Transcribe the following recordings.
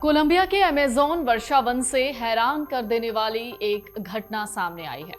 Colombia के Amazon वर्षावन से हैरान कर देने वाली एक घटना सामने आई है,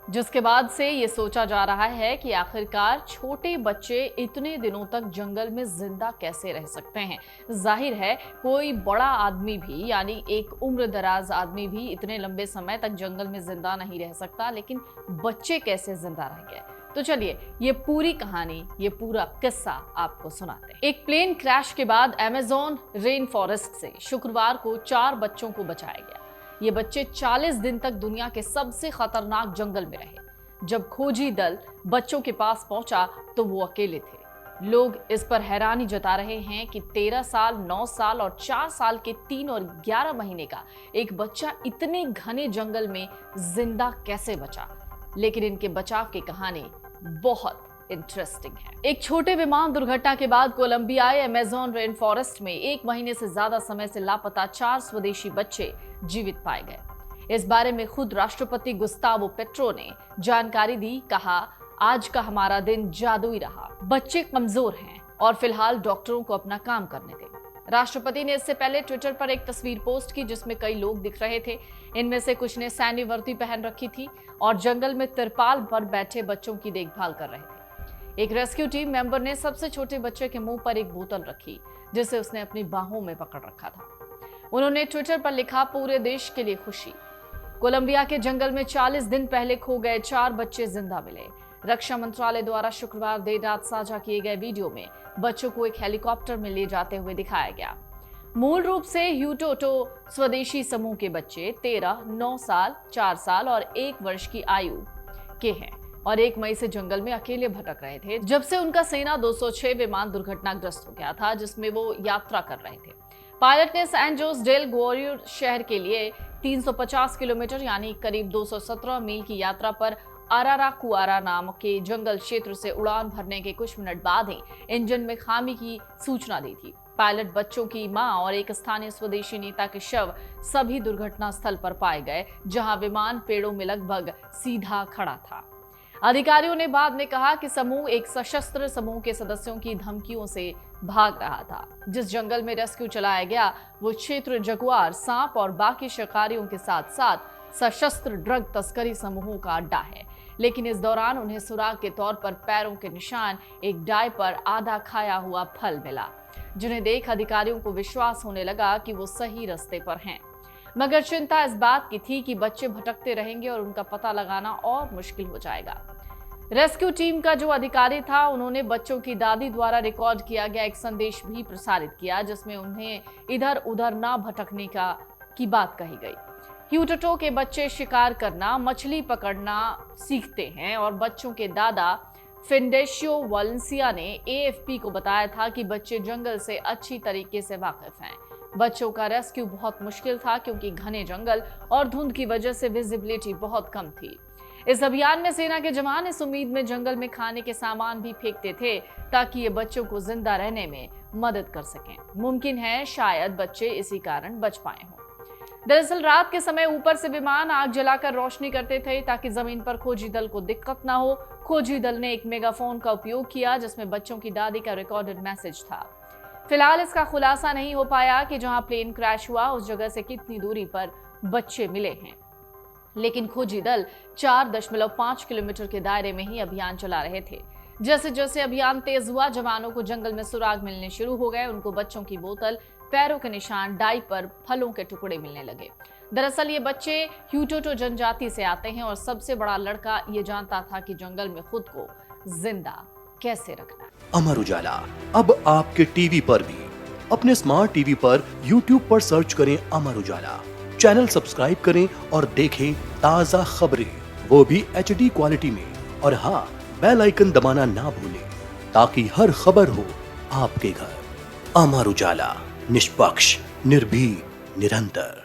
जिसके बाद से ये सोचा जा रहा है कि आखिरकार छोटे बच्चे इतने दिनों तक जंगल में जिंदा कैसे रह सकते हैं। जाहिर है कोई बड़ा आदमी भी, यानी एक उम्र दराज आदमी भी इतने लंबे समय तक जंगल में जिंदा नहीं रह सकता, लेकिन बच्चे कैसे जिंदा रह गए। तो चलिए ये पूरी कहानी, ये पूरा किस्सा आपको सुनाते हैं। एक प्लेन क्रैश के बाद अमेज़न रेन फॉरेस्ट से शुक्रवार को 4 बच्चों को बचाया गया। ये बच्चे 40 दिन तक दुनिया के सबसे खतरनाक जंगल में रहे। जब खोजी दल बच्चों के पास पहुंचा तो वो अकेले थे। लोग इस पर हैरानी जता रहे हैं कि 13 साल, 9 साल और 4 साल के 3 और 11 महीने का एक बच्चा इतने घने जंगल में जिंदा कैसे बचा। लेकिन इनके बचाव की कहानी बहुत इंटरेस्टिंग है। एक छोटे विमान दुर्घटना के बाद कोलंबियाई अमेज़न रेन फॉरेस्ट में 1 महीने से ज्यादा समय से लापता 4 स्वदेशी बच्चे जीवित पाए गए। इस बारे में खुद राष्ट्रपति गुस्तावो पेट्रो ने जानकारी दी। कहा, आज का हमारा दिन जादुई रहा। बच्चे कमजोर हैं और फिलहाल डॉक्टरों को अपना काम करने दें। राष्ट्रपति ने इससे पहले ट्विटर पर एक तस्वीर पोस्ट की जिसमें कई लोग दिख रहे थे। इनमें से कुछ ने सैन्य वर्दी पहन रखी थी और जंगल में तिरपाल पर बैठे बच्चों की देखभाल कर रहे थे। एक रेस्क्यू टीम मेंबर ने सबसे छोटे बच्चे के मुंह पर एक बोतल रखी जिसे उसने अपनी बाहों में पकड़ रखा था। उन्होंने ट्विटर पर लिखा, पूरे देश के लिए खुशी। कोलंबिया के जंगल में 40 दिन पहले खो गए 4 बच्चे जिंदा मिले। रक्षा मंत्रालय द्वारा शुक्रवार देर रात साझा किए गए वीडियो में बच्चों को एक हेलीकॉप्टर में ले जाते हुए दिखाया गया। मूल रूप से ह्यूटोटो स्वदेशी समूह के बच्चे 13, 9 साल, 4 साल और 1 वर्ष की आयु के हैं और 1 मई से जंगल में अकेले भटक रहे थे जब से उनका सेना 206 विमान दुर्घटनाग्रस्त हो गया था, जिसमें वो यात्रा कर रहे थे। पायलट ने सैन जोस डेल ग्वारियर शहर के लिए 350 किलोमीटर यानी करीब 217 मील की यात्रा पर अराराकुआरा नाम के जंगल क्षेत्र से उड़ान भरने के कुछ मिनट बाद ही इंजन में खामी की सूचना दी थी। पायलट, बच्चों की मां और एक स्थानीय स्वदेशी नेता के शव सभी दुर्घटना स्थल पर पाए गए, जहां विमान पेड़ों में लगभग सीधा खड़ा था। अधिकारियों ने बाद में कहा कि समूह एक सशस्त्र समूह के सदस्यों की धमकियों से भाग रहा था। जिस जंगल में रेस्क्यू चलाया गया वो क्षेत्र जगुआर, सांप और बाकी शिकारियों के साथ साथ सशस्त्र ड्रग तस्करी समूहों का अड्डा है। लेकिन इस दौरान उन्हें सुराग के तौर पर पैरों के निशान, एक डाय पर आधा खाया हुआ फल मिला, जिन्हें देख अधिकारियों को विश्वास होने लगा कि वो सही रास्ते पर हैं। मगर चिंता इस बात की थी कि बच्चे भटकते रहेंगे और उनका पता लगाना और मुश्किल हो जाएगा। रेस्क्यू टीम का जो अधिकारी था, उन्होंने बच्चों की दादी द्वारा रिकॉर्ड किया गया एक संदेश भी प्रसारित किया, जिसमें उन्हें इधर उधर ना भटकने की बात कही गई। ह्यूटोटो के बच्चे शिकार करना, मछली पकड़ना सीखते हैं और बच्चों के दादा फिंडेशियो वालेंसिया ने एएफपी को बताया था कि बच्चे जंगल से अच्छी तरीके से वाकिफ हैं। बच्चों का रेस्क्यू बहुत मुश्किल था क्योंकि घने जंगल और धुंध की वजह से विजिबिलिटी बहुत कम थी। इस अभियान में सेना के जवान इस उम्मीद में जंगल में खाने के सामान भी फेंकते थे ताकि ये बच्चों को जिंदा रहने में मदद कर सकें। मुमकिन है शायद बच्चे इसी कारण बच पाए हों। दरअसल रात के समय ऊपर से विमान आग जलाकर रोशनी करते थे ताकि जमीन पर खोजी दल को दिक्कत ना हो। खोजी दल ने एक मेगाफोन का उपयोग किया जिसमें बच्चों की दादी का रिकॉर्डेड मैसेज था। फिलहाल इसका खुलासा नहीं हो पाया कि जहां प्लेन क्रैश हुआ उस जगह से कितनी दूरी पर बच्चे मिले हैं, लेकिन खोजी दल 4.5 किलोमीटर के दायरे में ही अभियान चला रहे थे। जैसे जैसे अभियान तेज हुआ, जवानों को जंगल में सुराग मिलने शुरू हो गए। उनको बच्चों की बोतल, पैरों के निशान, डाई पर फलों के टुकड़े मिलने लगे। दरअसल ये बच्चे ह्यूटोटो जनजाति से आते हैं और सबसे बड़ा लड़का ये जानता था कि जंगल में खुद को जिंदा कैसे रखना। अमर उजाला अब आपके टीवी पर भी। अपने स्मार्ट टीवी पर यूट्यूब पर सर्च करें अमर उजाला, चैनल सब्सक्राइब करें और देखें ताजा खबरें, वो भी HD क्वालिटी में। और हाँ, बेल आइकन दबाना ना भूलें ताकि हर खबर हो आपके घर। अमर उजाला, निष्पक्ष, निर्भीक, निरंतर।